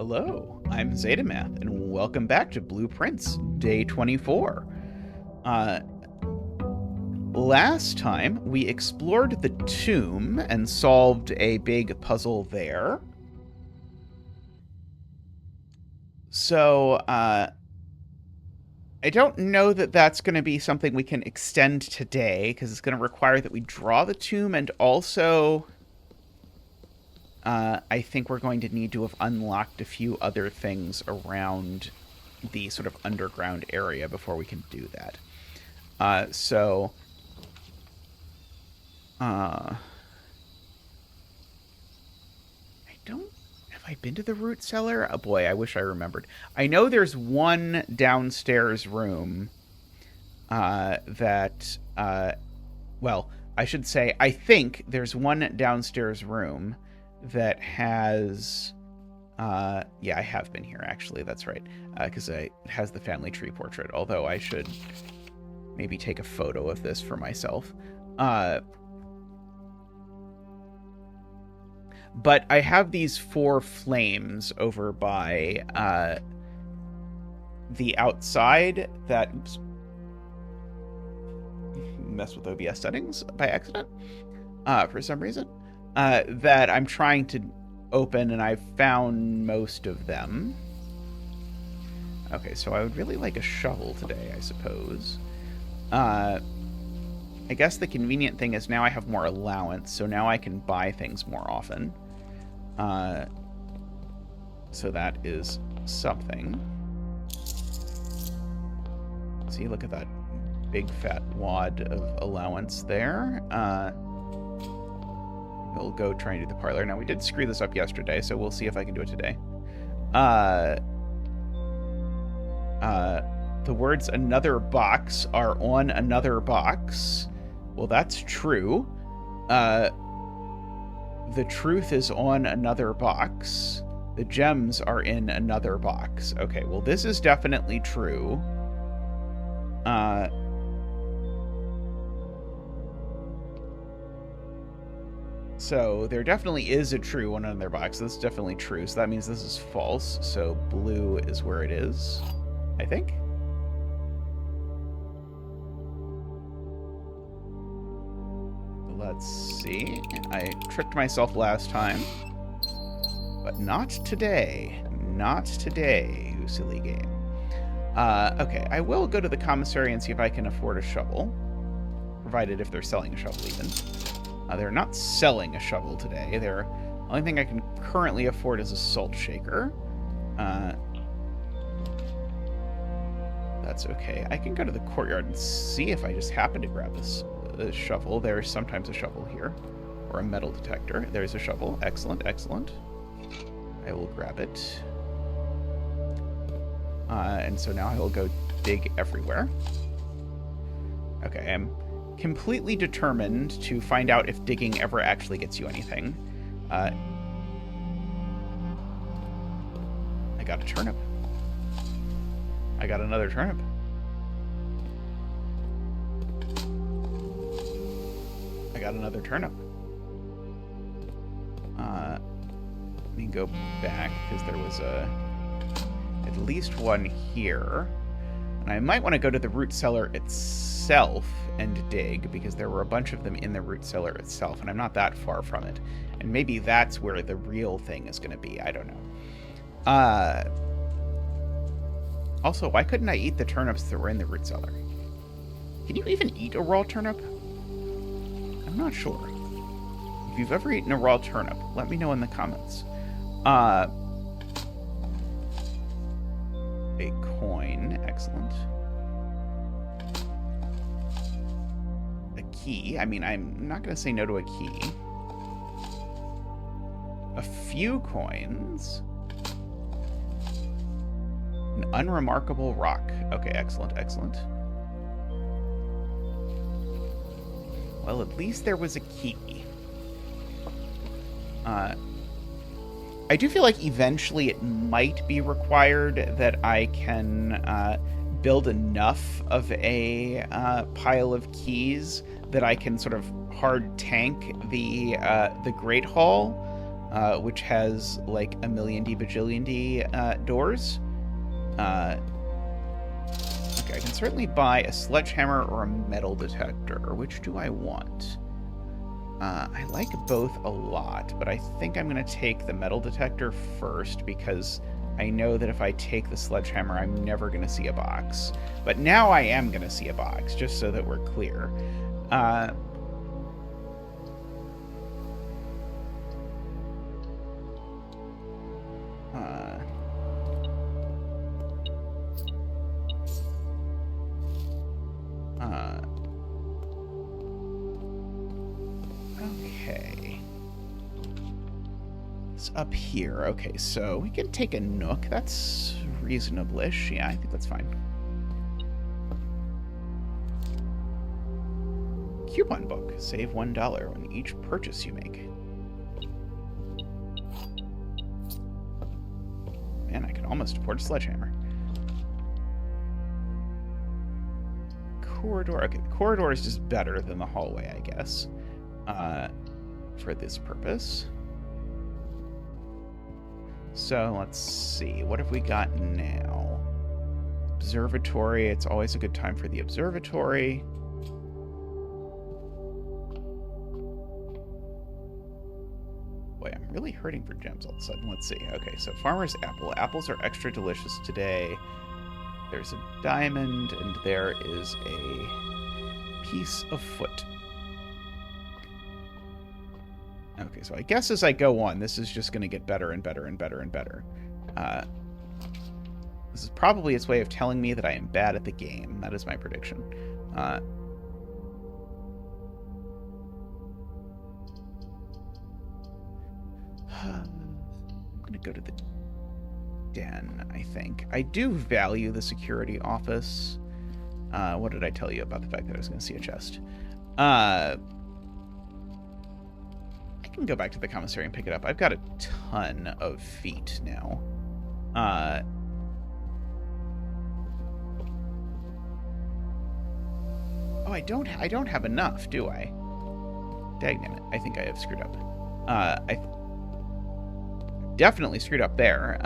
Hello, I'm Zetamath, and welcome back to Blueprints, Day 24. Last time, we explored the tomb and solved a big puzzle there. So, I don't know that that's going to be something we can extend today, because it's going to require that we draw the tomb, and also I think we're going to need to have unlocked a few other things around the sort of underground area before we can do that. I don't... Have I been to the root cellar? Oh boy, I wish I remembered. I know there's one downstairs room well, I should say, I think there's one downstairs room that has... yeah, I have been here, actually. That's right. Because it has the family tree portrait, although I should maybe take a photo of this for myself. But I have these 4 flames over by the outside that... Oops. Mess with OBS settings by accident for some reason. That I'm trying to open, and I've found most of them. Okay, so I would really like a shovel today, I suppose. I guess the convenient thing is now I have more allowance, so now I can buy things more often. So that is something. See, look at that big fat wad of allowance there. We'll go try and do the parlor. Now, we did screw this up yesterday, so we'll see if I can do it today. The words "another box" are on another box. Well, that's true. The truth is on another box. The gems are in another box. Okay, well, this is definitely true. So there definitely is a true one on their box. This is definitely true. So that means this is false. So blue is where it is, I think. Let's see. I tricked myself last time. But not today. Not today, you silly game. Okay, I will go to the commissary and see if I can afford a shovel. Provided if they're selling a shovel, even. They're not selling a shovel today. The only thing I can currently afford is a salt shaker. That's okay. I can go to the courtyard and see if I just happen to grab this shovel. There's sometimes a shovel here. Or a metal detector. There's a shovel. Excellent, excellent. I will grab it. And so now I will go dig everywhere. Okay, I'm completely determined to find out if digging ever actually gets you anything. I got a turnip. I got another turnip. I got another turnip. Let me go back, because there was at least one here. And I might want to go to the root cellar itself and dig, because there were a bunch of them in the root cellar itself, and I'm not that far from it. And maybe that's where the real thing is going to be. I don't know. Also, why couldn't I eat the turnips that were in the root cellar? Can you even eat a raw turnip? I'm not sure. If you've ever eaten a raw turnip, let me know in the comments. A coin. Excellent. A key. I mean, I'm not going to say no to a key. A few coins. An unremarkable rock. Okay, excellent, excellent. Well, at least there was a key. I do feel like eventually it might be required that I can build enough of a pile of keys that I can sort of hard tank the Great Hall. which has like a million D bajillion D doors. Okay, I can certainly buy a sledgehammer or a metal detector. Which do I want? I like both a lot, but I think I'm going to take the metal detector first because I know that if I take the sledgehammer, I'm never going to see a box. But now I am going to see a box, just so that we're clear. Okay. It's up here. Okay, so we can take a nook. That's reasonable-ish. Yeah, I think that's fine. Coupon book. Save $1 on each purchase you make. Man, I can almost afford a sledgehammer. Corridor. Okay, the corridor is just better than the hallway, I guess. For this purpose. So let's see. What have we got now? Observatory. It's always a good time for the observatory. Boy, I'm really hurting for gems all of a sudden. Let's see. Okay, so farmer's apple. Apples are extra delicious today. There's a diamond, and there is a piece of foot. Okay, so I guess as I go on, this is just going to get better and better and better and better. This is probably its way of telling me that I am bad at the game. That is my prediction. I'm going to go to the den, I think. I do value the security office. What did I tell you about the fact that I was going to see a chest? I can go back to the commissary and pick it up. I've got a ton of feet now. Oh, I don't have enough, do I? Dagnammit. I think I have screwed up. I definitely screwed up there.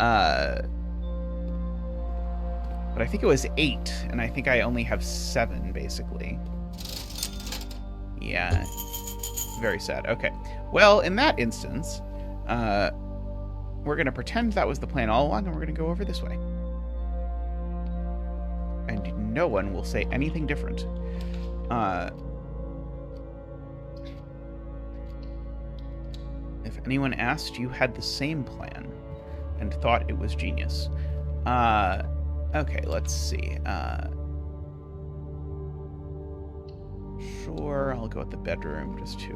But I think it was 8, and I think I only have 7, basically. Yeah. Very sad. Okay. Well, in that instance, we're going to pretend that was the plan all along, and we're going to go over this way. And no one will say anything different. If anyone asked, you had the same plan and thought it was genius. Okay, let's see. Sure, I'll go at the bedroom just to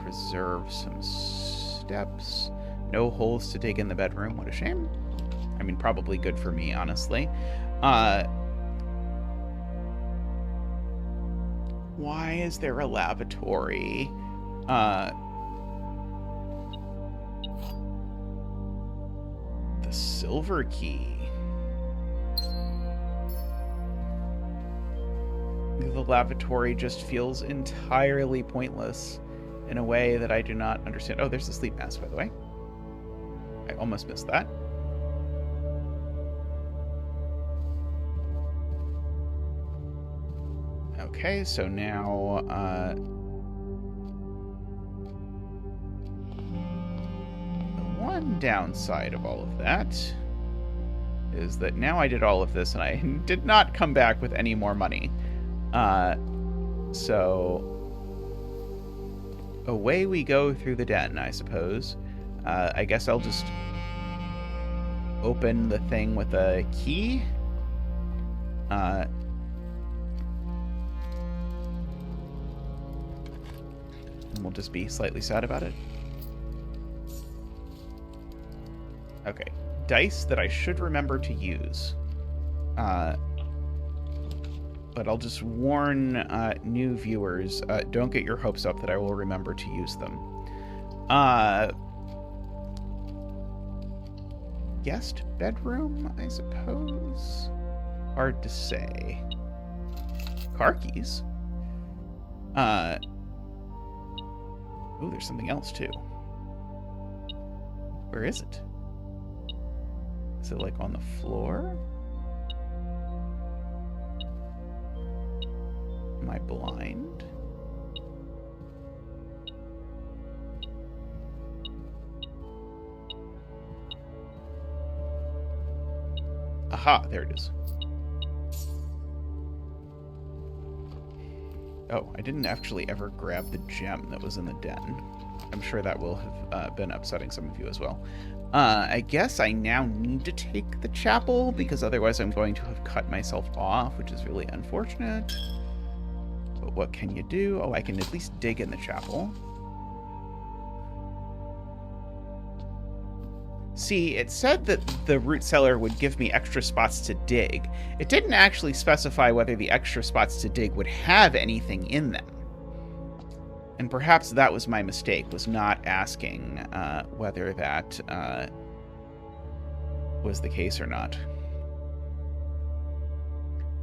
preserve some steps. No holes to dig in the bedroom. What a shame. I mean, probably good for me, honestly. Why is there a lavatory? The silver key. The lavatory just feels entirely pointless in a way that I do not understand. Oh, there's the sleep mask, by the way. I almost missed that. Okay, so now, the one downside of all of that is that now I did all of this and I did not come back with any more money. So away we go through the den, I suppose. I guess I'll just open the thing with a key. And we'll just be slightly sad about it. Okay. Dice that I should remember to use. But I'll just warn new viewers, don't get your hopes up that I will remember to use them. Guest bedroom, I suppose? Hard to say. Car keys? Ooh, there's something else, too. Where is it? Is it like on the floor? Am I blind? Aha, there it is. Oh, I didn't actually ever grab the gem that was in the den. I'm sure that will have been upsetting some of you as well. I guess I now need to take the chapel, because otherwise I'm going to have cut myself off, which is really unfortunate. But what can you do? Oh, I can at least dig in the chapel. See, it said that the root cellar would give me extra spots to dig. It didn't actually specify whether the extra spots to dig would have anything in them. And perhaps that was my mistake, was not asking whether that was the case or not.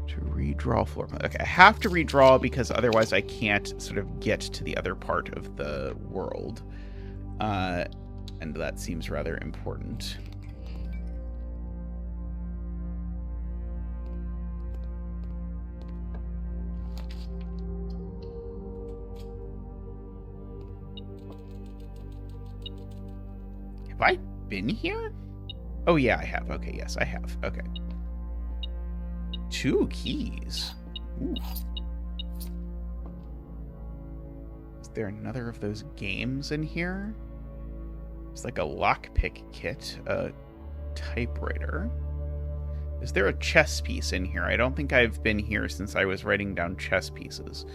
To redraw floor plan. Okay, I have to redraw because otherwise I can't sort of get to the other part of the world. And that seems rather important. Have I been here? Oh, yeah, I have. Okay, yes, I have. Okay. 2 keys. Ooh. Is there another of those games in here? It's like a lockpick kit, a typewriter. Is there a chess piece in here? I don't think I've been here since I was writing down chess pieces.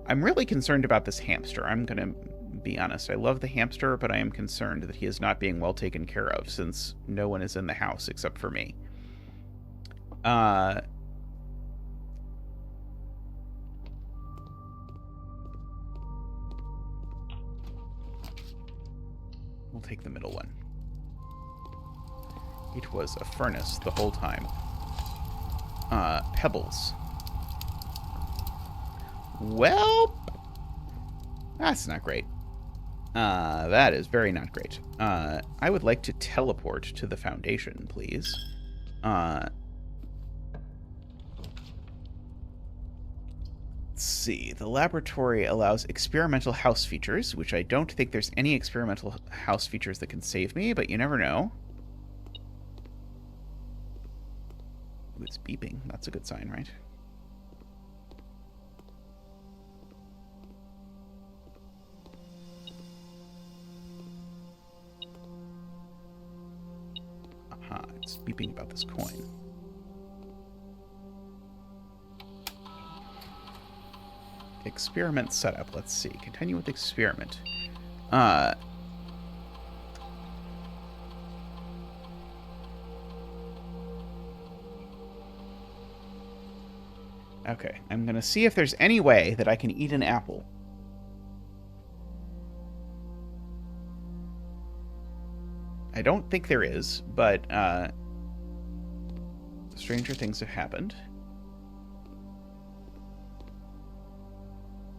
I'm really concerned about this hamster. I'm going to be honest. I love the hamster, but I am concerned that he is not being well taken care of since no one is in the house except for me. We'll take the middle one. It was a furnace the whole time. Pebbles. Well, that's not great. That is very not great. I would like to teleport to the foundation, please. Let's see. The laboratory allows experimental house features, which I don't think there's any experimental house features that can save me, but you never know. Ooh, it's beeping. That's a good sign, right? Aha, it's beeping about this coin. Experiment setup. Let's see. Continue with experiment. Okay, I'm going to see if there's any way that I can eat an apple. I don't think there is, but stranger things have happened.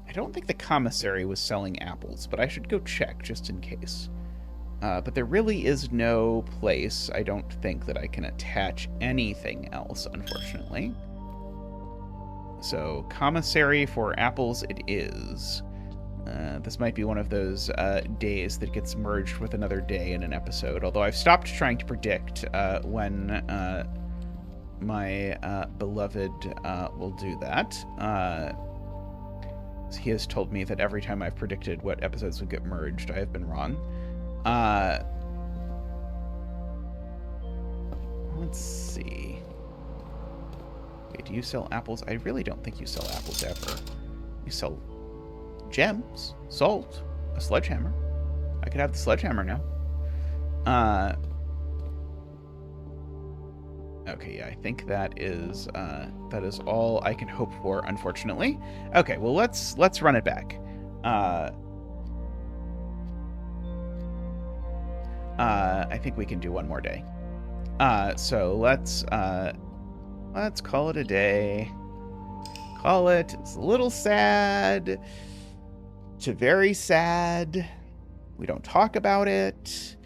I don't think the commissary was selling apples, but I should go check just in case. But there really is no place, I don't think, that I can attach anything else, unfortunately. So, commissary for apples it is. This might be one of those days that gets merged with another day in an episode, although I've stopped trying to predict when my beloved will do that. He has told me that every time I've predicted what episodes would get merged, I have been wrong. Let's see. Wait, do you sell apples? I really don't think you sell apples ever. You sell gems, salt, a sledgehammer. I could have the sledgehammer now. Okay, yeah, I think that is all I can hope for, unfortunately. Okay, well let's run it back. I think we can do one more day. So let's call it a day. Call it. It's a little sad to very sad. We don't talk about it.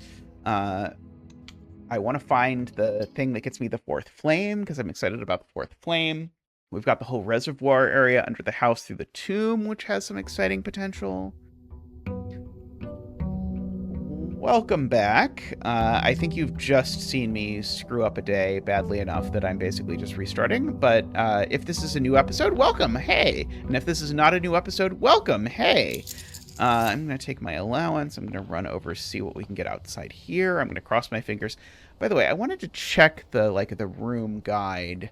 I want to find the thing that gets me the fourth flame, because I'm excited about the fourth flame. We've got the whole reservoir area under the house through the tomb, which has some exciting potential. Welcome back. I think you've just seen me screw up a day badly enough that I'm basically just restarting. But if this is a new episode, welcome, hey. And if this is not a new episode, welcome, hey. I'm going to take my allowance. I'm going to run over, see what we can get outside here. I'm going to cross my fingers. By the way, I wanted to check the room guide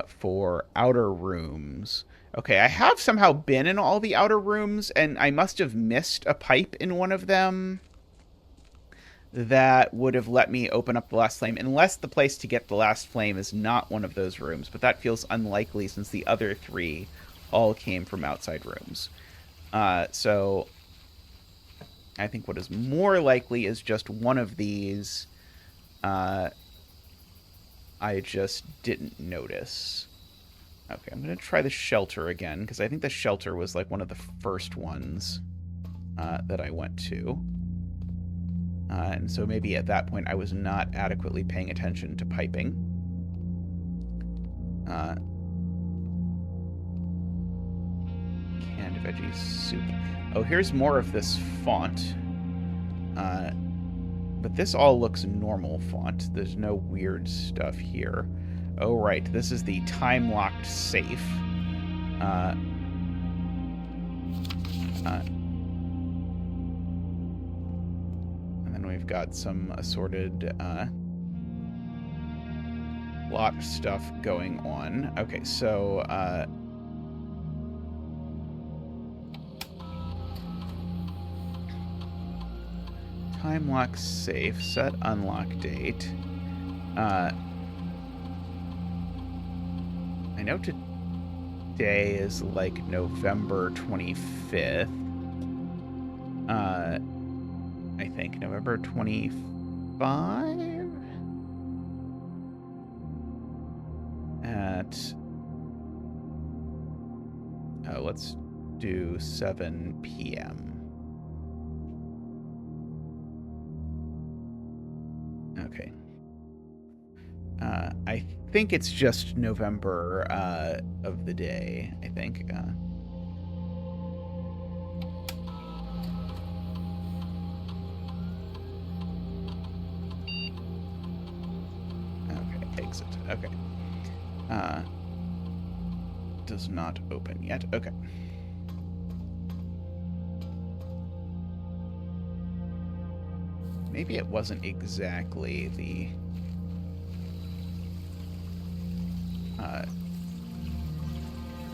for outer rooms. Okay, I have somehow been in all the outer rooms, and I must have missed a pipe in one of them that would have let me open up the last flame, unless the place to get the last flame is not one of those rooms. But that feels unlikely since the other three all came from outside rooms. So I think what is more likely is just one of these I just didn't notice. Okay, I'm going to try the shelter again, because I think the shelter was like one of the first ones that I went to. And so maybe at that point I was not adequately paying attention to piping. Canned veggie soup. Oh, here's more of this font. But this all looks normal font. There's no weird stuff here. Oh, right. This is the time-locked safe. And then we've got some assorted lot of stuff going on. Okay, so time lock safe, set unlock date. I know today is like November 25th. I think November 25 at let's do 7 p.m. Okay. I think it's just November of the day, I think. Okay, exit. Okay. Does not open yet. Okay. Maybe it wasn't exactly the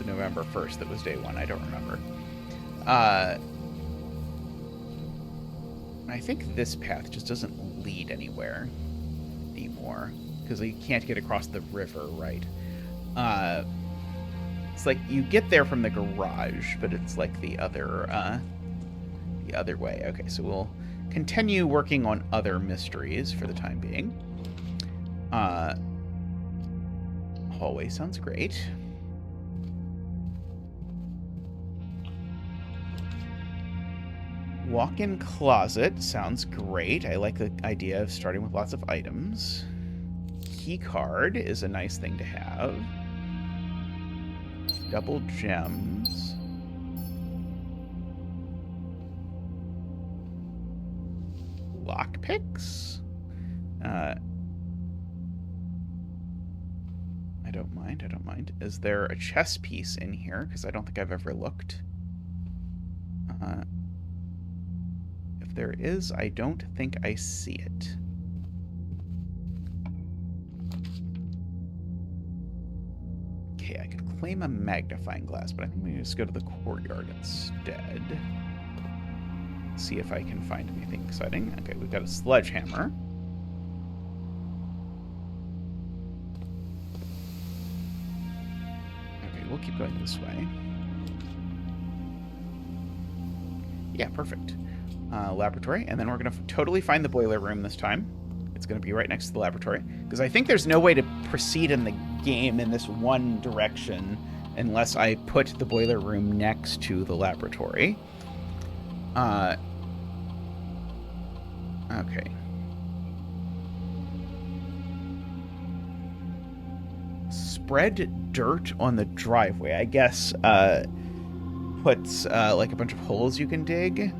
November 1st that was day one. I don't remember. I think this path just doesn't lead anywhere anymore because you can't get across the river, right? It's like you get there from the garage, but it's like the other way. Okay, so we'll continue working on other mysteries for the time being. Hallway sounds great. Walk-in closet sounds great. I like the idea of starting with lots of items. Key card is a nice thing to have. Double gems. Lockpicks? I don't mind, I don't mind. Is there a chess piece in here? Because I don't think I've ever looked. If there is, I don't think I see it. Okay, I could claim a magnifying glass, but I think we just go to the courtyard instead. See if I can find anything exciting. Okay, we've got a sledgehammer. Okay, we'll keep going this way. Yeah, perfect. Laboratory, and then we're going to totally find the boiler room this time. It's going to be right next to the laboratory, because I think there's no way to proceed in the game in this one direction unless I put the boiler room next to the laboratory. Okay. spread dirt on the driveway. I guess puts like a bunch of holes you can dig.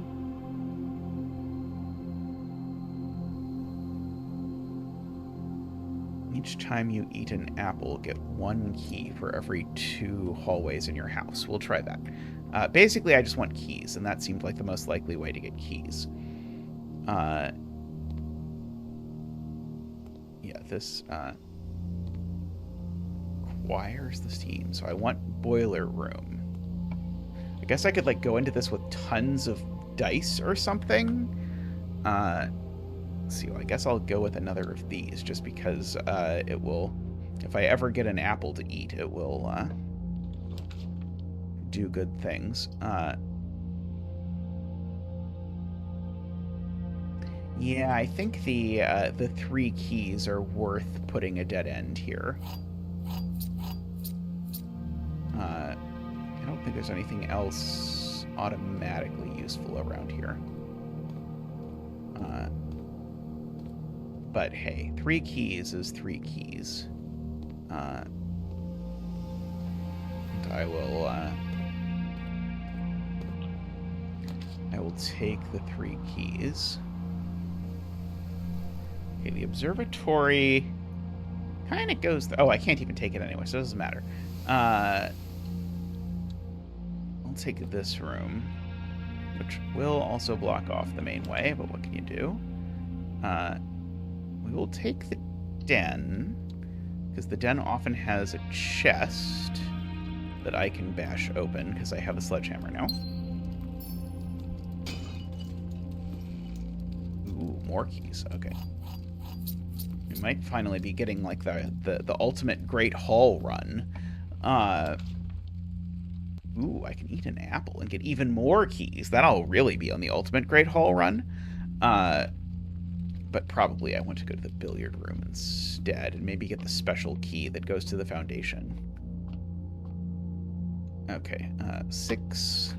Each time you eat an apple, get 1 key for every 2 hallways in your house. We'll try that. Basically, I just want keys, and that seemed like the most likely way to get keys. Yeah, this requires the steam, so I want boiler room. I guess I could, like, go into this with tons of dice or something. Let's see, well, I guess I'll go with another of these, just because it will, if I ever get an apple to eat, it will do good things. Yeah, I think the 3 keys are worth putting a dead end here. I don't think there's anything else automatically useful around here. But hey, 3 keys is 3 keys. And I will take the 3 keys. Okay, the observatory kind of goes... oh, I can't even take it anyway, so it doesn't matter. I'll take this room, which will also block off the main way, but what can you do? We will take the den, because the den often has a chest that I can bash open, because I have a sledgehammer now. Ooh, more keys. Okay. We might finally be getting, like, the ultimate Great Hall run. Ooh, I can eat an apple and get even more keys. That'll really be on the ultimate Great Hall run. But probably I want to go to the billiard room instead and maybe get the special key that goes to the foundation. Okay, 6.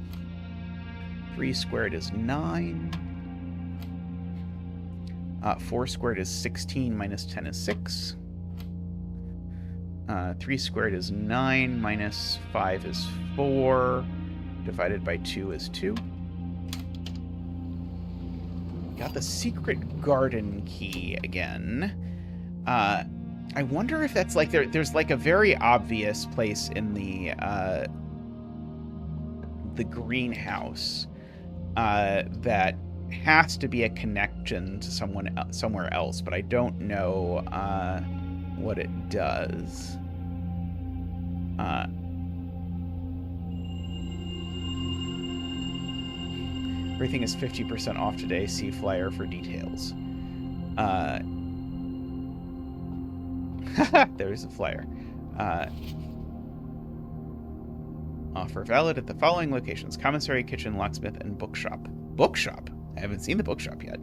3 squared is 9. 4 squared is 16, minus 10 is 6. 3 squared is 9, minus 5 is 4, divided by 2 is 2. Got the secret garden key again. I wonder if that's like there's like a very obvious place in the greenhouse that has to be a connection to somewhere else, but I don't know what it does. Everything is 50% off today. See flyer for details. There's a flyer. Offer valid at the following locations: commissary, kitchen, locksmith, and bookshop. Bookshop? I haven't seen the bookshop yet.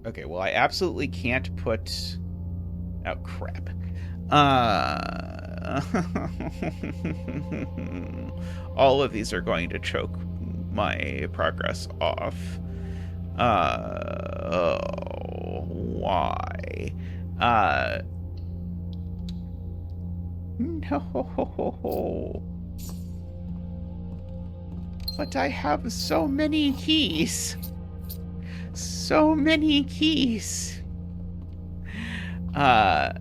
Okay, well, I absolutely can't put... oh, crap. All of these are going to choke my progress off. Why? No. But I have so many keys. So many keys. Do I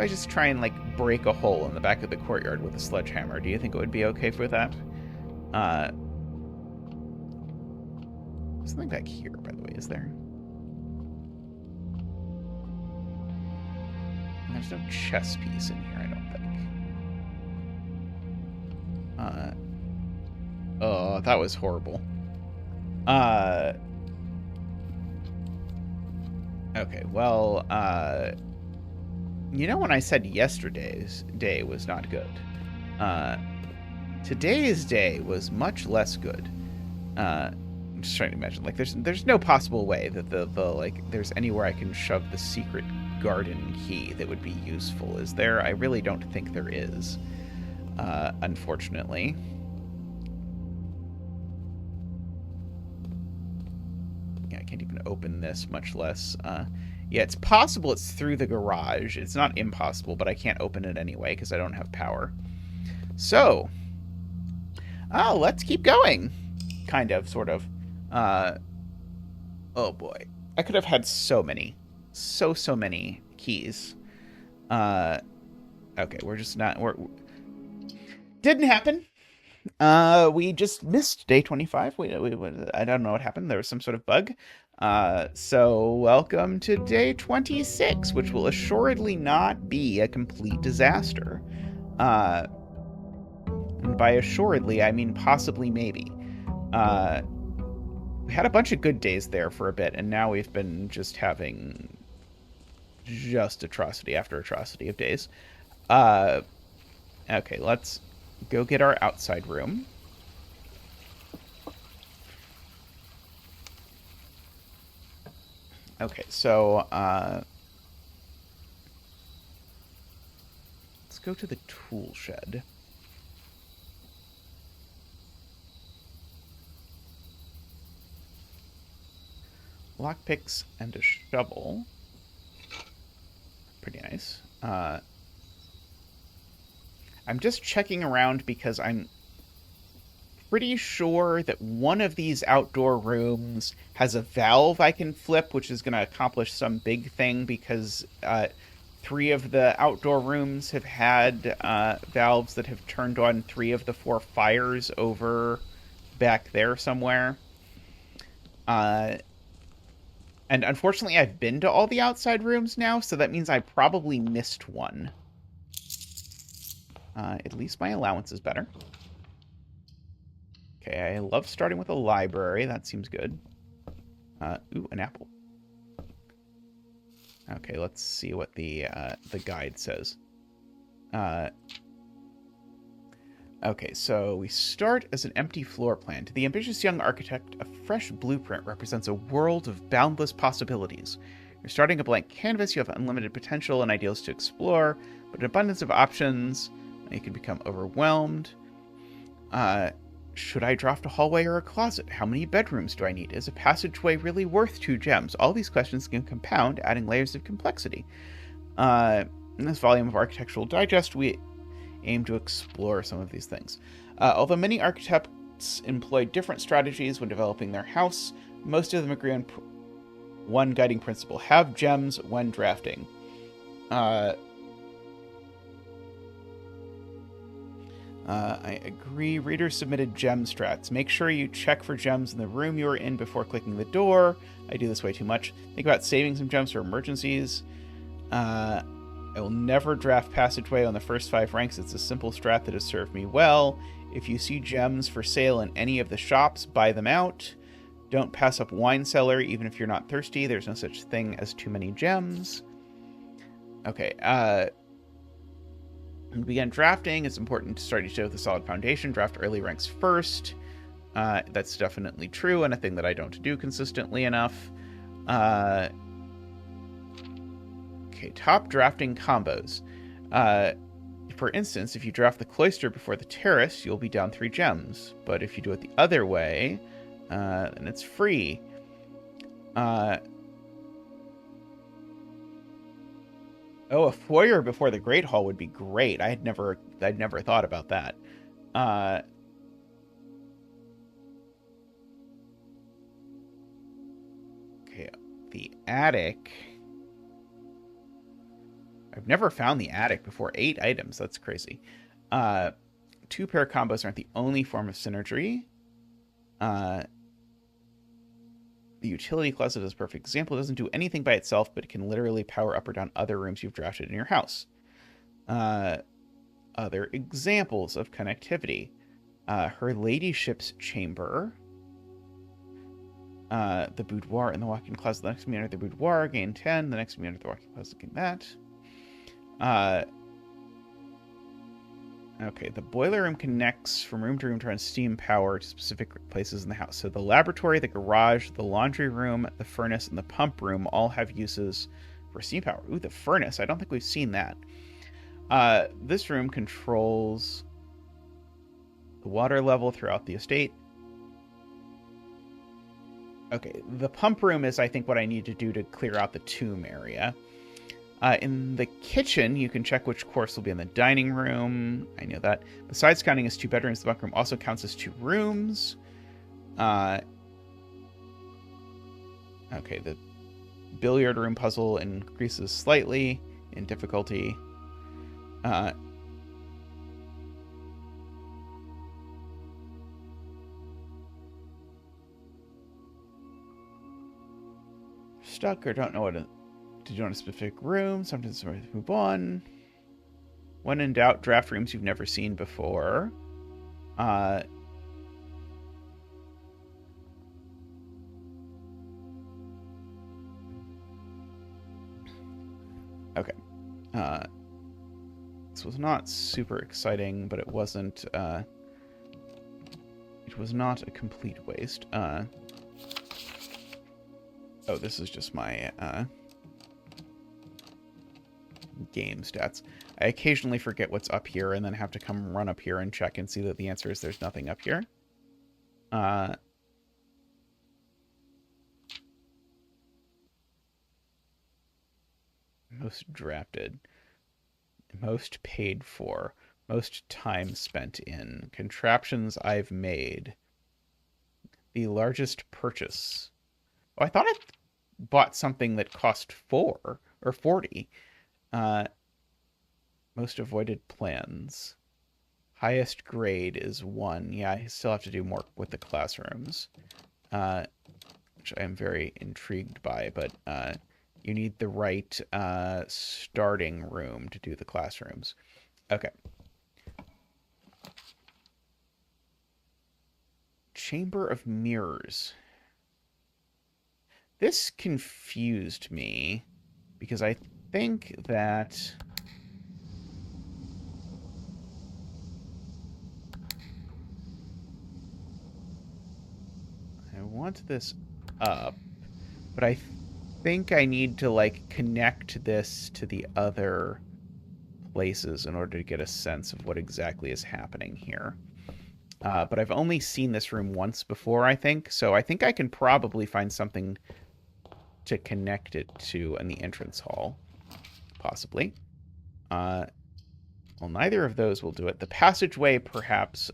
just try and, like, break a hole in the back of the courtyard with a sledgehammer? Do you think it would be okay for that? Something back here, by the way, is there? There's no chess piece in here, I don't think. Oh, that was horrible. Okay, well, you know when I said yesterday's day was not good? Today's day was much less good. I'm just trying to imagine, like, there's no possible way that the like, there's anywhere I can shove the secret garden key that would be useful, is there? I really don't think there is, unfortunately. I can't even open this, much less... yeah, it's possible it's through the garage. It's not impossible, but I can't open it anyway because I don't have power. So... let's keep going. Kind of, sort of. Oh boy. I could have had so many. So many keys. Okay, we're just not... Didn't happen. We just missed day 25. I don't know what happened. There was some sort of bug. So welcome to day 26, which will assuredly not be a complete disaster. And by assuredly, I mean possibly maybe. We had a bunch of good days there for a bit, and now we've been just having just atrocity after atrocity of days. Okay, let's go get our outside room. Okay, so, let's go to the tool shed. Lockpicks and a shovel. Pretty nice. I'm just checking around because I'm pretty sure that one of these outdoor rooms has a valve I can flip, which is going to accomplish some big thing because 3 of the outdoor rooms have had valves that have turned on 3 of the 4 fires over back there somewhere. And unfortunately, I've been to all the outside rooms now, so that means I probably missed one. At least my allowance is better. Okay, I love starting with a library. That seems good. Ooh, an apple. Okay, let's see what the guide says. Okay, so we start as an empty floor plan. To the ambitious young architect, a fresh blueprint represents a world of boundless possibilities. You're starting a blank canvas, you have unlimited potential and ideals to explore, but an abundance of options, and you can become overwhelmed. Should I draft a hallway or a closet? How many bedrooms do I need? Is a passageway really worth 2 gems? All these questions can compound, adding layers of complexity. In this volume of Architectural Digest, we aim to explore some of these things. Although many architects employ different strategies when developing their house, most of them agree on one guiding principle: have gems when drafting. I agree. Readers submitted gem strats. Make sure you check for gems in the room you are in before clicking the door. I do this way too much. Think about saving some gems for emergencies. I will never draft passageway on the first 5 ranks. It's a simple strat that has served me well. If you see gems for sale in any of the shops, buy them out. Don't pass up wine cellar, even if you're not thirsty. There's no such thing as too many gems. Okay, when we begin drafting, it's important to start each day with a solid foundation. Draft early ranks first. That's definitely true, and a thing that I don't do consistently enough. Okay, top drafting combos. For instance, if you draft the cloister before the terrace, you'll be down 3 gems. But if you do it the other way, then it's free. Oh, a foyer before the Great Hall would be great. I'd never thought about that. Okay, the attic. I've never found the attic before. 8 items. That's crazy. 2-pair combos aren't the only form of synergy. The utility closet is a perfect example. It doesn't do anything by itself, but it can literally power up or down other rooms you've drafted in your house. Other examples of connectivity. Her ladyship's chamber. The boudoir and the walk-in closet. The next time you enter the boudoir, gain 10. The next time you enter the walk-in closet, gain that. Okay, the boiler room connects from room to room to run steam power to specific places in the house. So the laboratory, the garage, the laundry room, the furnace, and the pump room all have uses for steam power. Ooh, the furnace. I don't think we've seen that. This room controls the water level throughout the estate. Okay, the pump room is, I think, what I need to do to clear out the tomb area. In the kitchen, you can check which course will be in the dining room. I know that. Besides counting as 2 bedrooms, the bunk room also counts as 2 rooms. Okay, the billiard room puzzle increases slightly in difficulty. Stuck or don't know what to do in a specific room. Sometimes move on. When in doubt, draft rooms you've never seen before. Okay. This was not super exciting, but it wasn't. It was not a complete waste. Oh, this is just my game stats. I occasionally forget what's up here and then have to come run up here and check and see that the answer is there's nothing up here. Most drafted. Most paid for. Most time spent in. Contraptions I've made. The largest purchase. Oh, I thought I bought something that cost 4 or 40. Most avoided plans. Highest grade is 1. Yeah, I still have to do more with the classrooms, which I am very intrigued by, but you need the right starting room to do the classrooms. Okay. Chamber of Mirrors. This confused me because I think that I want this up, but I think I need to like connect this to the other places in order to get a sense of what exactly is happening here. But I've only seen this room once before, I think, so I think I can probably find something to connect it to in the entrance hall, possibly. Well, neither of those will do it. The passageway, perhaps,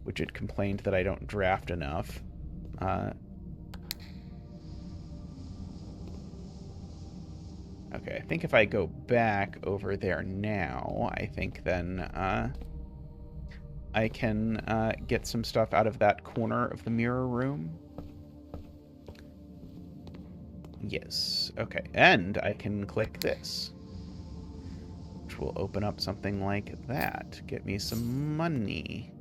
which it complained that I don't draft enough. Okay, I think if I go back over there now, I think then I can get some stuff out of that corner of the mirror room. Yes, okay, and I can click this, which will open up something like that. Get me some money.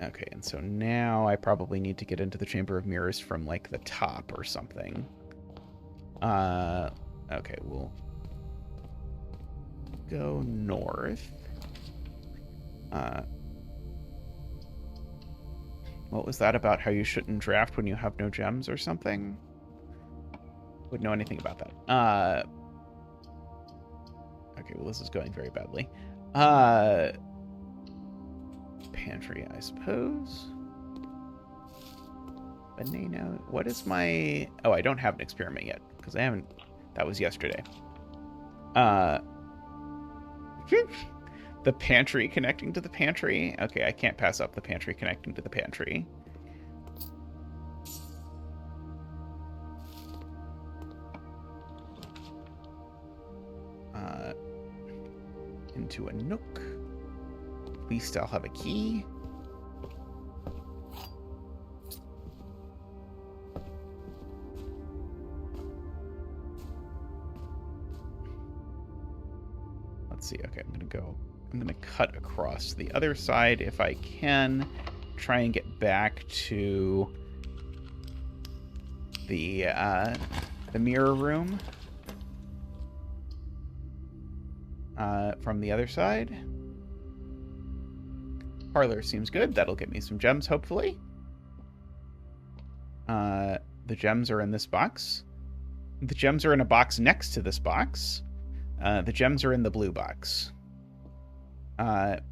Okay, and so now I probably need to get into the Chamber of Mirrors from, like, the top or something. Okay, we'll go north. What was that about how you shouldn't draft when you have no gems or something? Wouldn't know anything about that. Okay, well, this is going very badly. Pantry, I suppose. Banana. What is my... Oh, I don't have an experiment yet, because I haven't... That was yesterday. The pantry connecting to the pantry? Okay, I can't pass up the pantry connecting to the pantry. Into a nook. At least I'll have a key. Let's see. Okay, I'm gonna cut across the other side if I can. Try and get back to the mirror room from the other side. Parlor seems good. That'll get me some gems, hopefully. The gems are in this box. The gems are in a box next to this box. The gems are in the blue box.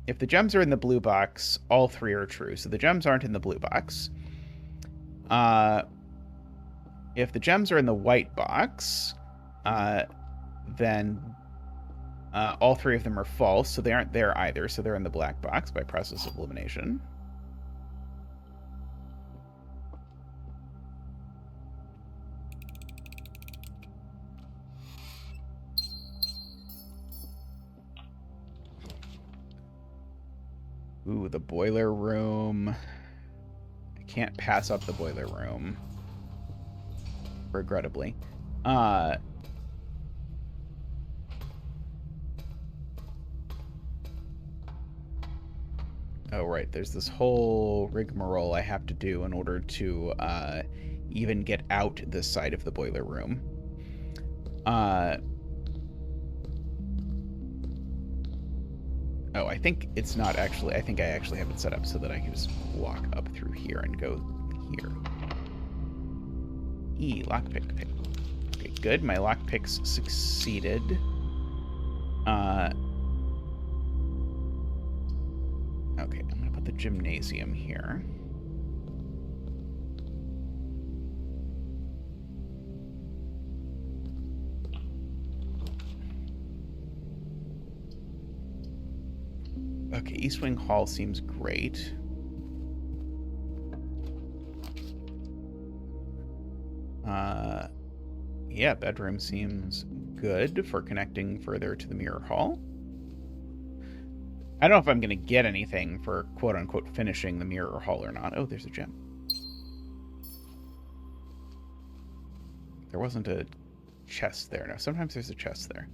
If the gems are in the blue box, all three are true. So the gems aren't in the blue box. If the gems are in the white box, then all three of them are false, so they aren't there either. So they're in the black box by process of elimination. Ooh, the boiler room. I can't pass up the boiler room. Regrettably. Oh, right. There's this whole rigmarole I have to do in order to even get out this side of the boiler room. Oh, I think it's not actually... I think I actually have it set up so that I can just walk up through here and go here. Lockpick. Okay, good. My lockpicks succeeded. Okay, I'm gonna put the gymnasium here. Okay, East Wing Hall seems great. Yeah, bedroom seems good for connecting further to the mirror hall. I don't know if I'm going to get anything for quote-unquote finishing the mirror hall or not. Oh, there's a gem. There wasn't a chest there. No, sometimes there's a chest there.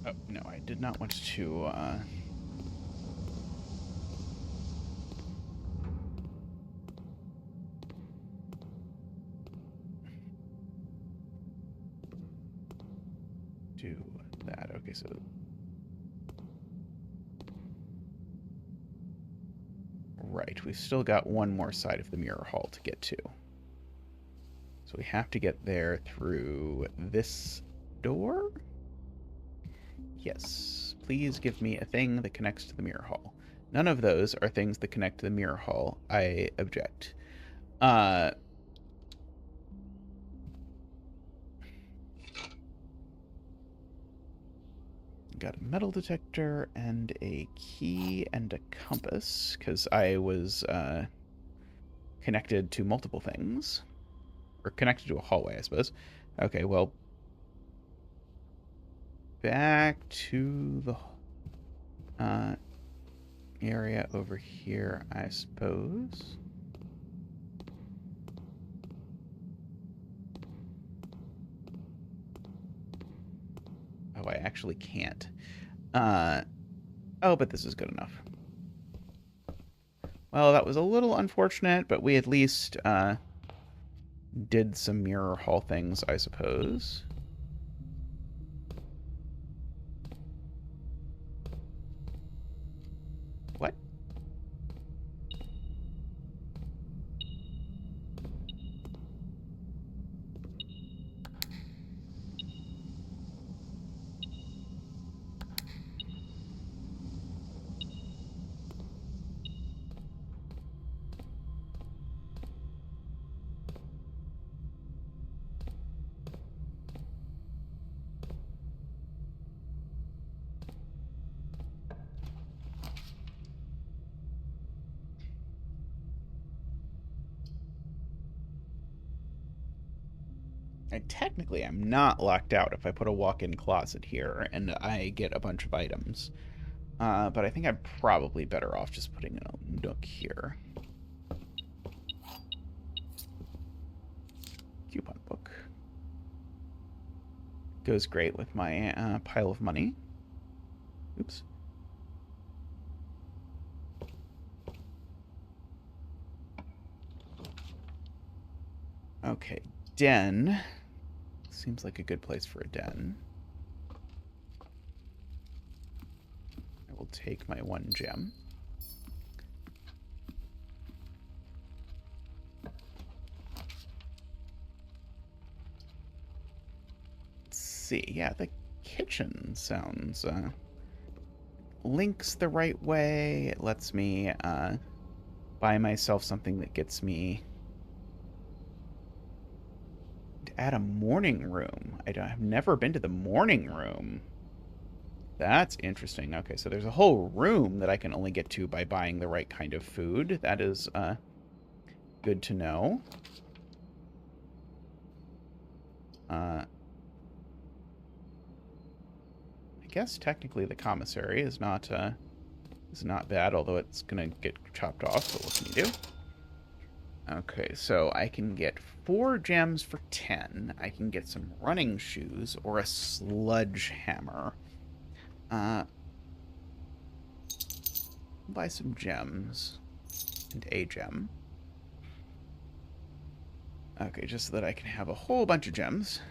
Oh, no, I did not want to, do that. Okay, so... Right, we've still got one more side of the mirror hall to get to. So we have to get there through this door? Yes. Please give me a thing that connects to the mirror hall. None of those are things that connect to the mirror hall. I object. Got a metal detector and a key and a compass, because I was connected to multiple things. Or connected to a hallway, I suppose. Okay, well... Back to the area over here, I suppose. Oh, I actually can't. Oh, but this is good enough. Well, that was a little unfortunate, but we at least did some mirror hall things, I suppose. What? Technically, I'm not locked out if I put a walk-in closet here and I get a bunch of items. But I think I'm probably better off just putting in a nook here. Coupon book. Goes great with my pile of money. Oops. Okay, den. Seems like a good place for a den. I will take my 1 gem. Let's see. Yeah, the kitchen sounds... links the right way. It lets me buy myself something that gets me... to add a morning room. I've never been to the morning room. That's interesting. Okay, so there's a whole room that I can only get to by buying the right kind of food. That is good to know. I guess technically the commissary is not bad, although it's gonna get chopped off. So what can you do? Okay, so I can get 4 gems for 10. I can get some running shoes or a sludge hammer. Buy some gems and a gem. Okay, just so that I can have a whole bunch of gems.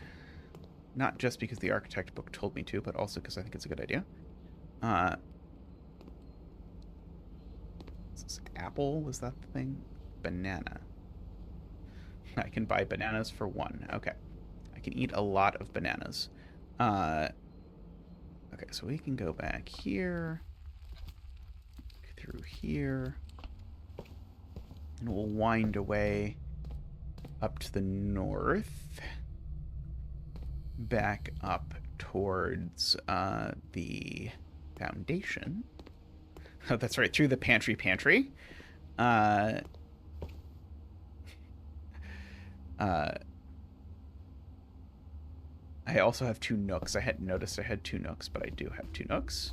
Not just because the architect book told me to, but also because I think it's a good idea. Is this apple? Was that the thing? Banana. I can buy bananas for 1. Okay. I can eat a lot of bananas. Okay, so we can go back here. Through here. And we'll wind away up to the north. Back up towards the foundation. Oh, that's right, through the pantry. I also have 2 nooks. I hadn't noticed I had 2 nooks, but I do have 2 nooks.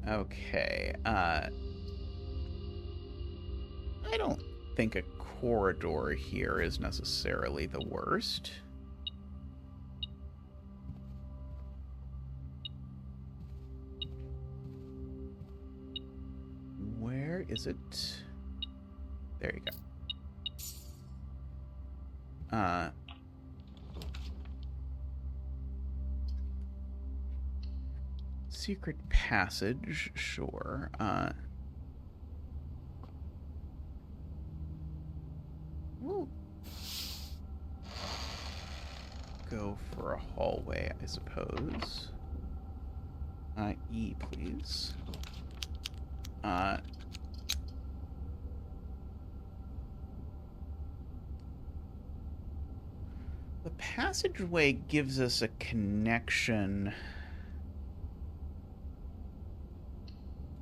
Okay. I don't think a corridor here is necessarily the worst. Where is it? There you go. Secret passage, sure. We'll go for a hallway, I suppose. E, please. The passageway gives us a connection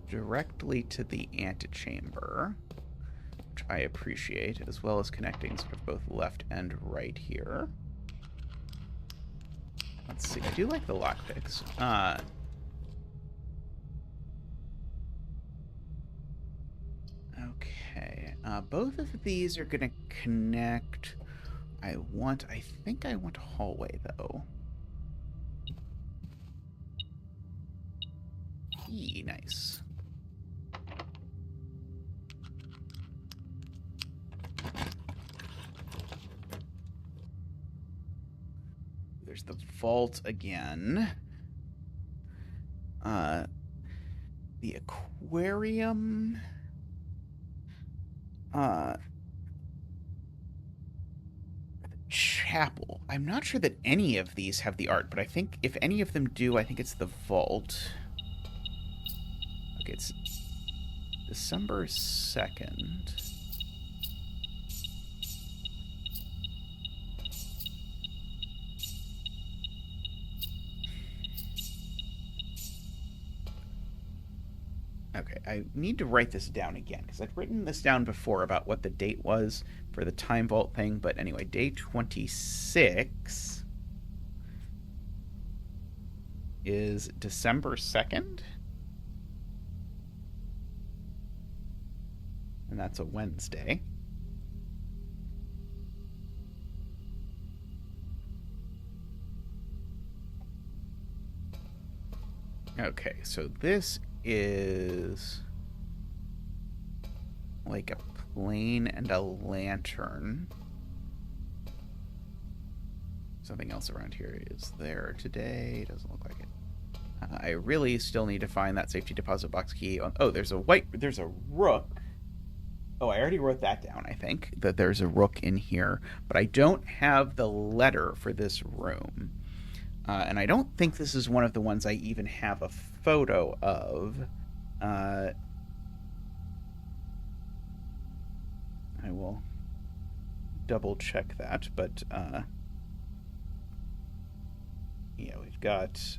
directly to the antechamber, which I appreciate, as well as connecting sort of both left and right here. Let's see. I do like the lockpicks. Okay. Both of these are going to connect. I think I want a hallway, though. Nice. There's the vault again. The aquarium. The chapel. I'm not sure that any of these have the art, but I think if any of them do, I think it's the vault. Okay, it's December 2nd. Okay, I need to write this down again, because I've written this down before about what the date was for the time vault thing, but anyway, day 26 is December 2nd? And that's a Wednesday. Okay, so this is like a plane and a lantern. Something else around here is there today. Doesn't look like it. I really still need to find that safety deposit box key. Oh, there's a rook. Oh, I already wrote that down, I think, that there's a rook in here. But I don't have the letter for this room. And I don't think this is one of the ones I even have a photo of. I will double check that, but yeah, we've got...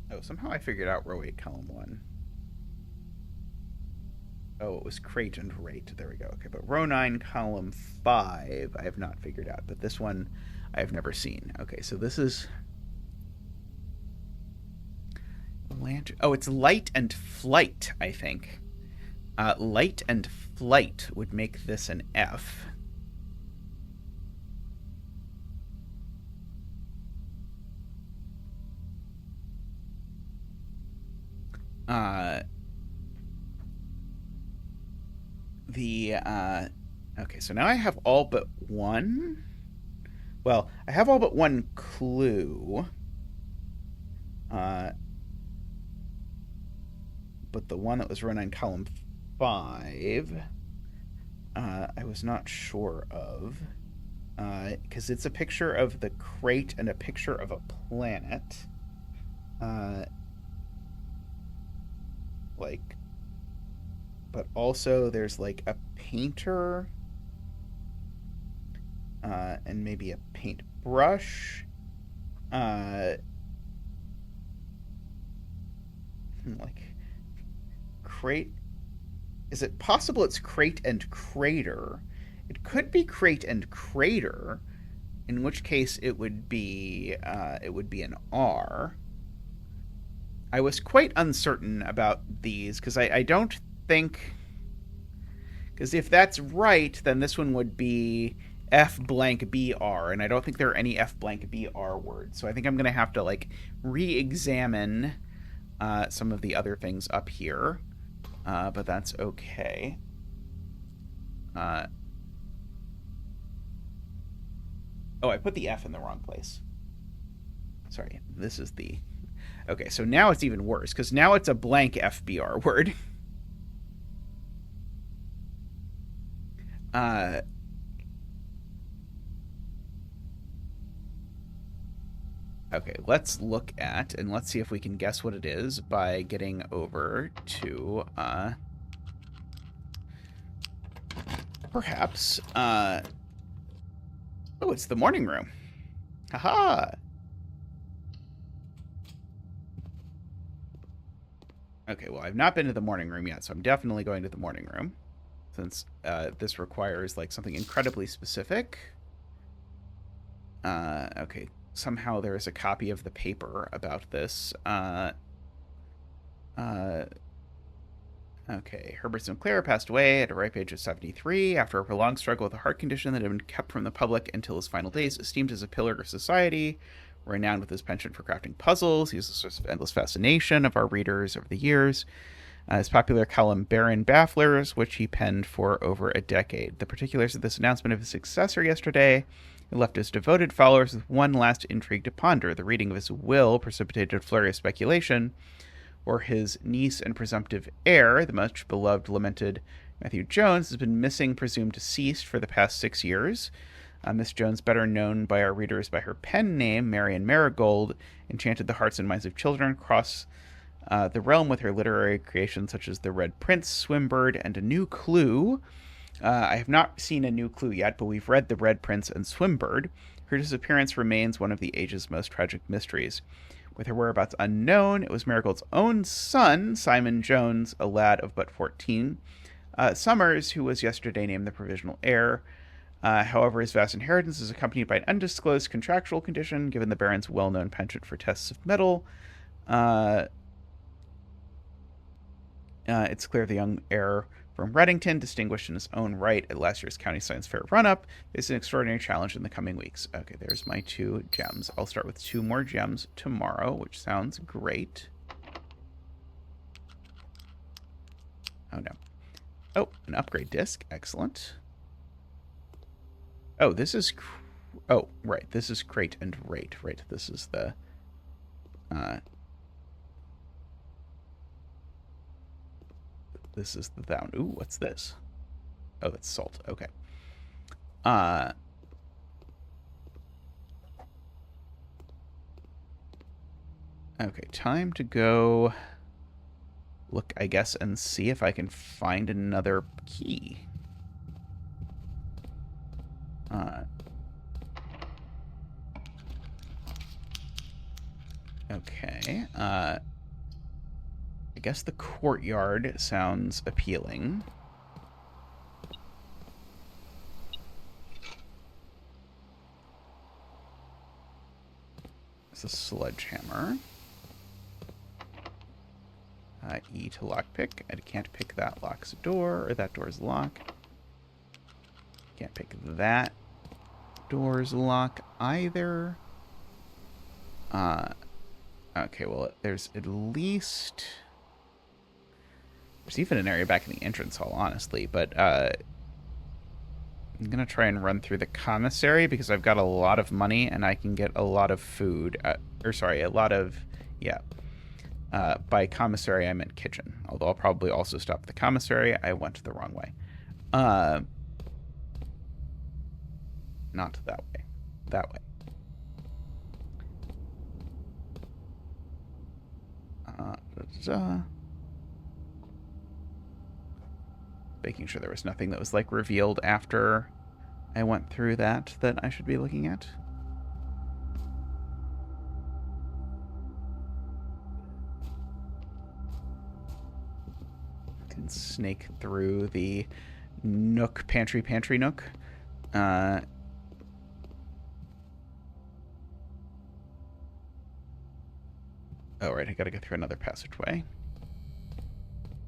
Oh, somehow I figured out row 8, column 1. Oh, it was crate and rate. There we go. Okay, but row 9, column 5, I have not figured out. But this one I have never seen. Okay, so this is... Lantern. Oh, it's light and flight, I think. Light and flight would make this an F. Okay, so now I have all but one. Well, I have all but one clue. But the one that was run on column 5, I was not sure of. Because it's a picture of the crate and a picture of a planet. But also there's like a painter, and maybe a paintbrush. Like crate. Is it possible it's crate and crater? It could be crate and crater, in which case it would be an R. I was quite uncertain about these because I don't think, because if that's right, then this one would be F blank BR, and I don't think there are any F blank BR words. So I think I'm going to have to like re-examine some of the other things up here, but that's okay. Oh, I put the F in the wrong place. Sorry, this is the... Okay, so now it's even worse, because now it's a blank FBR word. Okay, let's look at, and let's see if we can guess what it is by getting over to, perhaps, oh, it's the morning room. Haha! Okay, well, I've not been to the morning room yet, so I'm definitely going to the morning room, since this requires, like, something incredibly specific. Okay, somehow there is a copy of the paper about this. Okay, Herbert Sinclair passed away at a ripe age of 73 after a prolonged struggle with a heart condition that had been kept from the public until his final days. Esteemed as a pillar of society, renowned with his penchant for crafting puzzles, he was a source of endless fascination of our readers over the years. His popular column Baron Bafflers, which he penned for over a decade. The particulars of this announcement of his successor yesterday left his devoted followers with one last intrigue to ponder. The reading of his will precipitated a flurry of speculation, or his niece and presumptive heir, the much beloved, lamented Matthew Jones, has been missing, presumed deceased, for the past 6 years. Miss Jones, better known by our readers by her pen name, Marion Marigold, enchanted the hearts and minds of children across the realm with her literary creations such as The Red Prince, Swimbird, and A New Clue. I have not seen A New Clue yet, but we've read The Red Prince and Swimbird. Her disappearance remains one of the age's most tragic mysteries. With her whereabouts unknown, it was Marigold's own son, Simon Jones, a lad of but 14, Summers, who was yesterday named the provisional heir. However, his vast inheritance is accompanied by an undisclosed contractual condition, given the Baron's well-known penchant for tests of metal. It's clear the young heir From Reddington, distinguished in his own right at last year's County Science Fair run-up, is an extraordinary challenge in the coming weeks. Okay, there's my 2 gems. I'll start with 2 more gems tomorrow, which sounds great. Oh, no. Oh, an upgrade disc. Excellent. Oh, this is... Oh, right. This is crate and rate. Right, this is the... This is the down. Ooh, what's this? Oh, that's salt. Okay. Okay, time to go look, I guess, and see if I can find another key. Okay. I guess the courtyard sounds appealing. It's a sledgehammer. E to lockpick. I can't pick that lock's door, or that door's lock. Can't pick that door's lock either. Okay, well, there's at least... There's even an area back in the entrance hall, honestly, but I'm going to try and run through the commissary because I've got a lot of money and I can get a lot of food. Or sorry, a lot of... Yeah. By commissary, I meant kitchen. Although I'll probably also stop at the commissary. I went the wrong way. Not that way. That way. Making sure there was nothing that was, like, revealed after I went through that I should be looking at. Can snake through the nook, pantry nook. Oh, right, I gotta go through another passageway.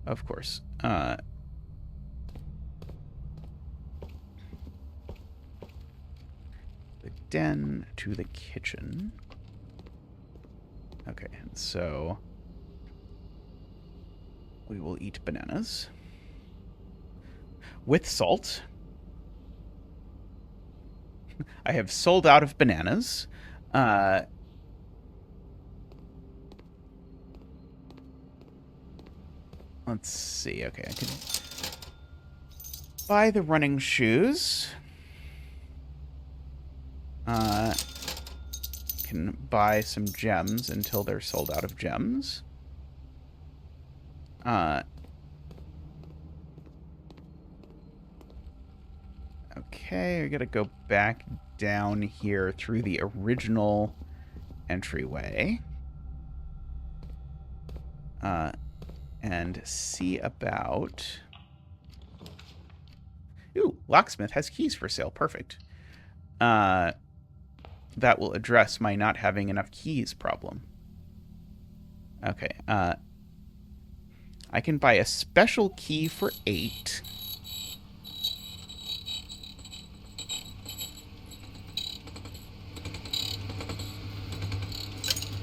Of course. The den to the kitchen. Okay, so we will eat bananas with salt. I have sold out of bananas. Let's see. Okay, I can buy the running shoes. Can buy some gems until they're sold out of gems. Okay, I gotta go back down here through the original entryway. And see about... Ooh, locksmith has keys for sale. Perfect. That will address my not having enough keys problem. Okay, I can buy a special key for 8.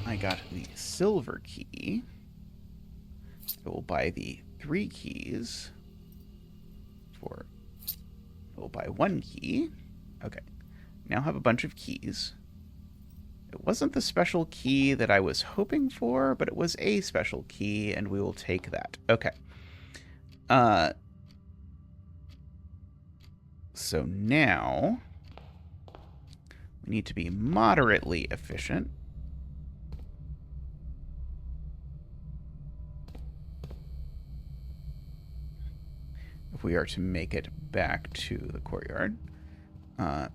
I got the silver key. I will buy the 3 keys for... I will buy 1 key. Okay. Now have a bunch of keys. It wasn't the special key that I was hoping for, but it was a special key, and we will take that. Okay. So now we need to be moderately efficient. If we are to make it back to the courtyard. Well,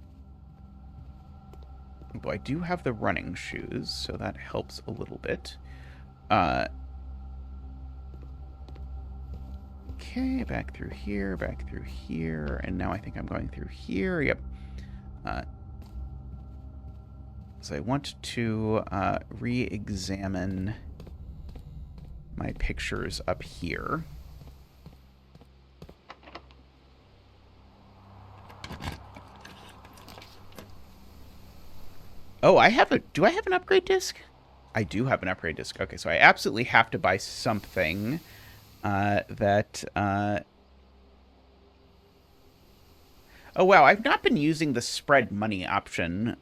I do have the running shoes, so that helps a little bit. Okay, back through here, and now I think I'm going through here. Yep. So I want to re-examine my pictures up here. Oh, I have a... Do I have an upgrade disc? I do have an upgrade disc. Okay, so I absolutely have to buy something that... Oh, wow, I've not been using the spread money option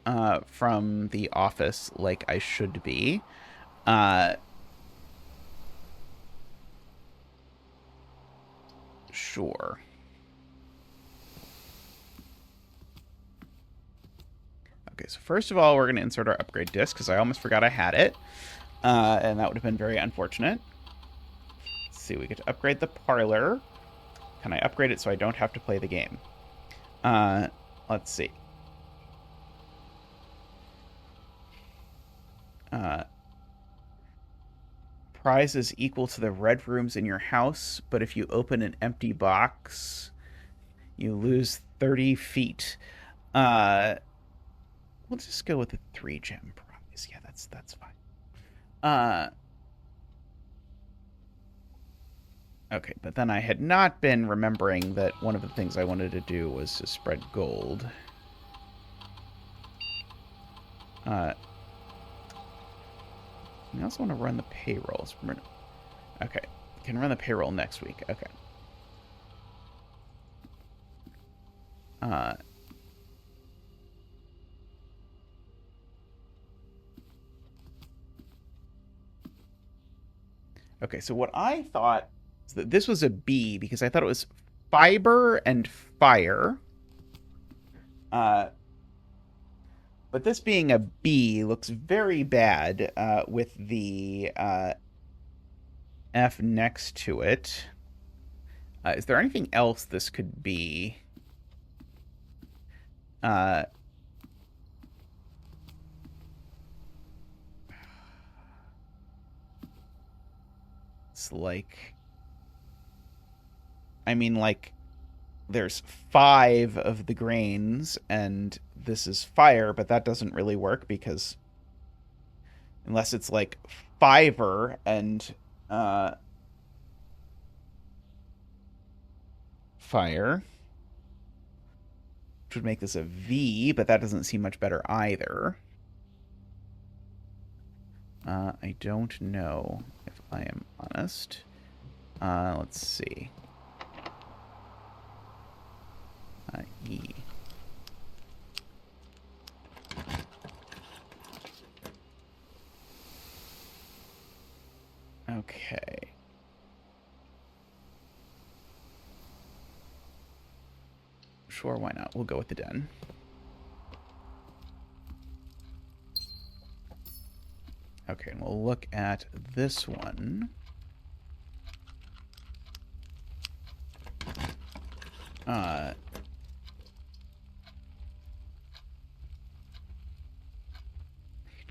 from the office like I should be. Uh, sure. Okay, so first of all, we're going to insert our upgrade disc, because I almost forgot I had it. And that would have been very unfortunate. Let's see, we get to upgrade the Parlor. Can I upgrade it so I don't have to play the game? Let's see. Prize is equal to the red rooms in your house, but if you open an empty box, you lose 30 feet. We'll just go with the 3 gem prize. Yeah, that's fine. Okay, but then I had not been remembering that one of the things I wanted to do was to spread gold. I also want to run the payrolls. Okay, can run the payroll next week. Okay. Okay, so what I thought is that this was a B because I thought it was fiber and fire. But this being a B looks very bad with the F next to it. Is there anything else this could be? It's like... I mean, like, there's 5 of the grains, and this is fire, but that doesn't really work because... Unless it's, like, fiver and... fire. Which would make this a V, but that doesn't seem much better either. I don't know, if I am honest. Let's see. E. Okay. Sure, why not? We'll go with the den. Okay, and we'll look at this one.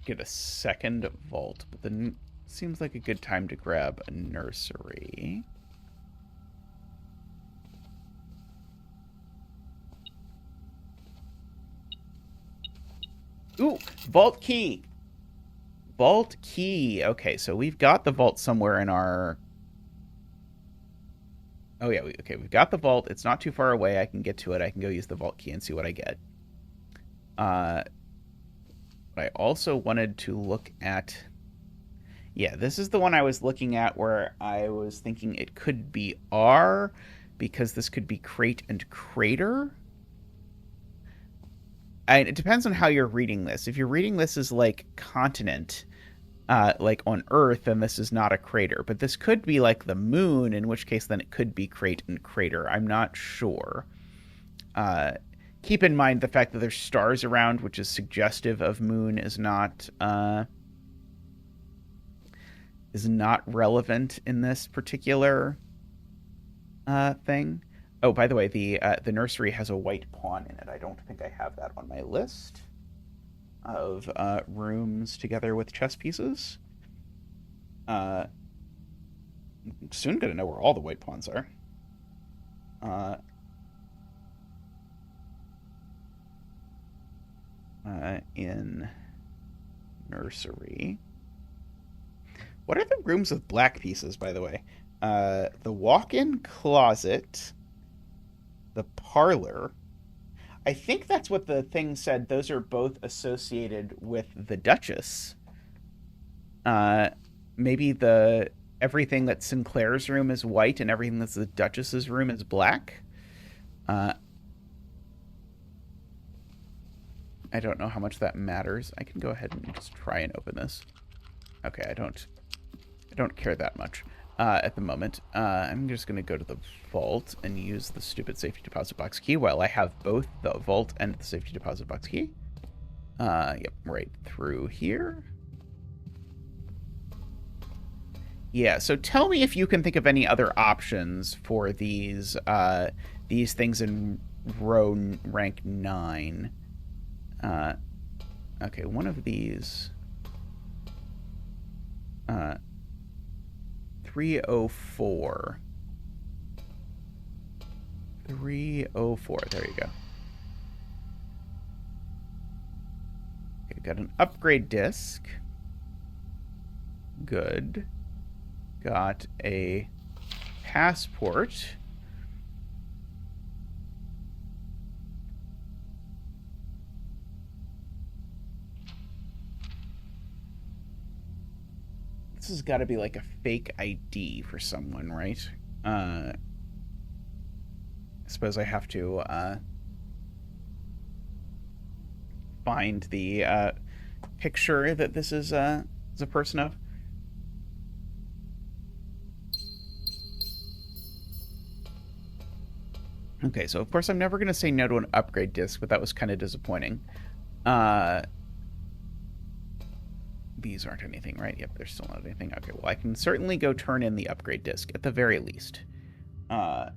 Get a second vault, but then seems like a good time to grab a nursery. Ooh, vault key. Vault key. Okay, so we've got the vault somewhere in our... Oh, yeah. Okay, we've got the vault. It's not too far away. I can get to it. I can go use the vault key and see what I get. But I also wanted to look at... Yeah, this is the one I was looking at where I was thinking it could be R, because this could be crate and crater. It depends on how you're reading this. If you're reading this as, like, continent, like on Earth, then this is not a crater. But this could be like the moon, in which case then it could be crate and crater. I'm not sure. Keep in mind the fact that there's stars around, which is suggestive of moon, is not relevant in this particular thing. Oh, by the way, the nursery has a white pawn in it. I don't think I have that on my list of rooms together with chess pieces. Soon gonna know where all the white pawns are. In nursery. What are the rooms with black pieces, by the way? The walk-in closet, the parlor. I think that's what the thing said. Those are both associated with the Duchess. Uh, maybe the everything that's Sinclair's room is white and everything that's the Duchess's room is black. Uh, I don't know how much that matters. I can go ahead and just try and open this. Okay, I don't care that much at the moment. I'm just going to go to the vault and use the stupid safety deposit box key while I have both the vault and the safety deposit box key. Yep, right through here. Yeah, so tell me if you can think of any other options for these things in rank 9. Okay, one of these... 304. 304, there you go. Okay, got an upgrade disc. Good. Got a passport. This has got to be like a fake ID for someone, right? I suppose I have to find the picture that this is a person of. Okay, so of course I'm never going to say no to an upgrade disc, but that was kind of disappointing. These aren't anything, right? Yep, they're still not anything. Okay, well, I can certainly go turn in the upgrade disc, at the very least. Oh,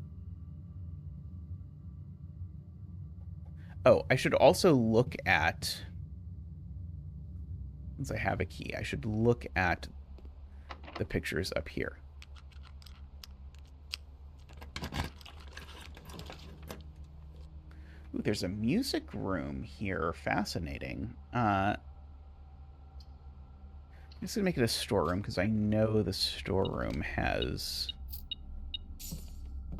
I should also look at... Since I have a key, I should look at the pictures up here. Ooh, there's a music room here. Fascinating. I'm just going to make it a storeroom because I know the storeroom has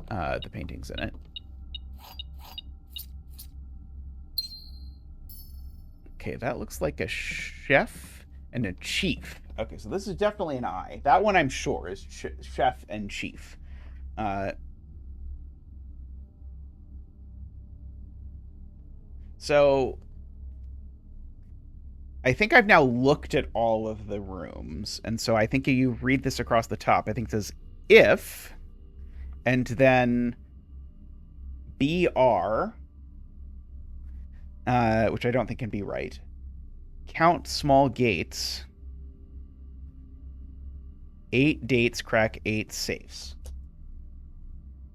the paintings in it. Okay, that looks like a chef and a chief. Okay, so this is definitely an I. That one I'm sure is chef and chief. So I think I've now looked at all of the rooms, and so I think you read this across the top. I think it says if, and then BR, which I don't think can be right. Count small gates. 8 dates crack 8 safes.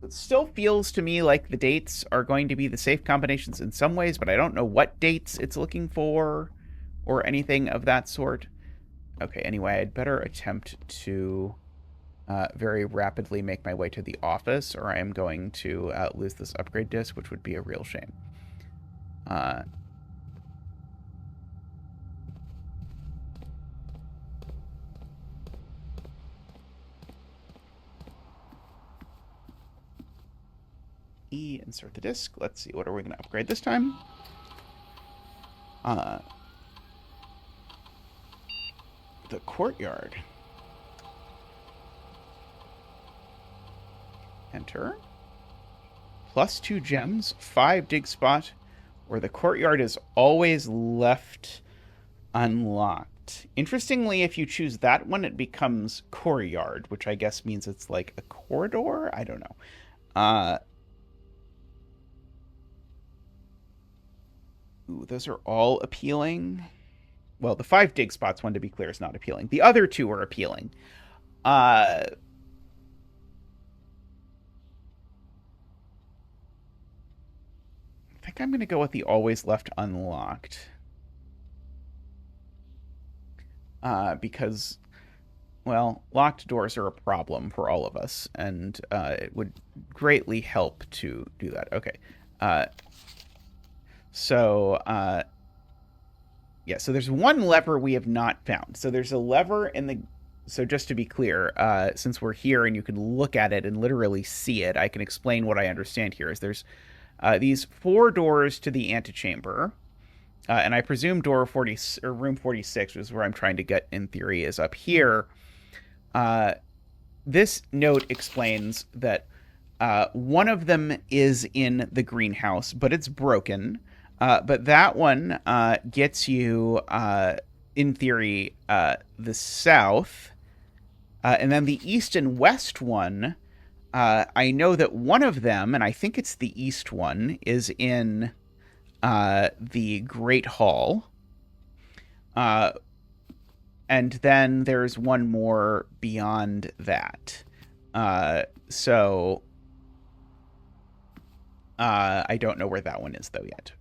It still feels to me like the dates are going to be the safe combinations in some ways, but I don't know what dates it's looking for or anything of that sort. Okay, anyway, I'd better attempt to very rapidly make my way to the office, or I am going to lose this upgrade disc, which would be a real shame. E, insert the disc. Let's see, what are we going to upgrade this time? The courtyard. Enter. +2 gems, 5 dig spot, where the courtyard is always left unlocked. Interestingly, if you choose that one, it becomes courtyard, which I guess means it's like a corridor? I don't know. Ooh, those are all appealing. Well, the 5 dig spots one, to be clear, is not appealing. The other 2 are appealing. I think I'm going to go with the always left unlocked. Because, well, locked doors are a problem for all of us, and it would greatly help to do that. Okay. So there's one lever we have not found. So there's a lever in the... So just to be clear, since we're here and you can look at it and literally see it, I can explain what I understand here. Is there's these 4 doors to the antechamber, and I presume door 40 or room 46, which is where I'm trying to get in theory, is up here. This note explains that one of them is in the greenhouse, but it's broken. But that one gets you, in theory, the south. And then the east and west one, I know that one of them, and I think it's the east one, is in the Great Hall. And then there's one more beyond that. So I don't know where that one is, though, yet.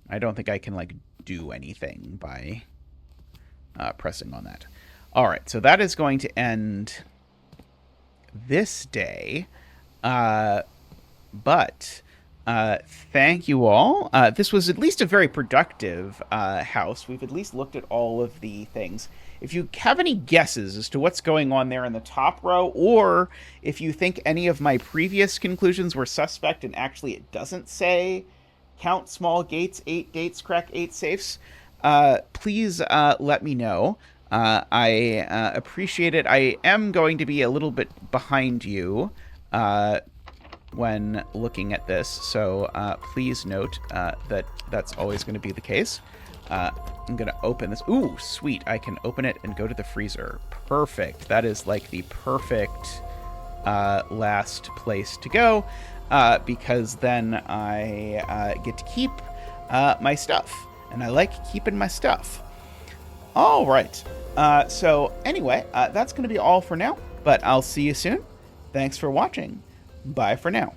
I don't think I can, like, do anything by pressing on that. All right, so that is going to end this day. But thank you all. This was at least a very productive house. We've at least looked at all of the things. If you have any guesses as to what's going on there in the top row, or if you think any of my previous conclusions were suspect and actually it doesn't say count small gates, 8 gates, crack 8 safes, please let me know. I appreciate it. I am going to be a little bit behind you when looking at this, so please note that that's always going to be the case. I'm going to open this. Ooh, sweet. I can open it and go to the freezer. Perfect. That is like the perfect last place to go, because then I get to keep my stuff, and I like keeping my stuff. All right. So anyway, that's going to be all for now, but I'll see you soon. Thanks for watching. Bye for now.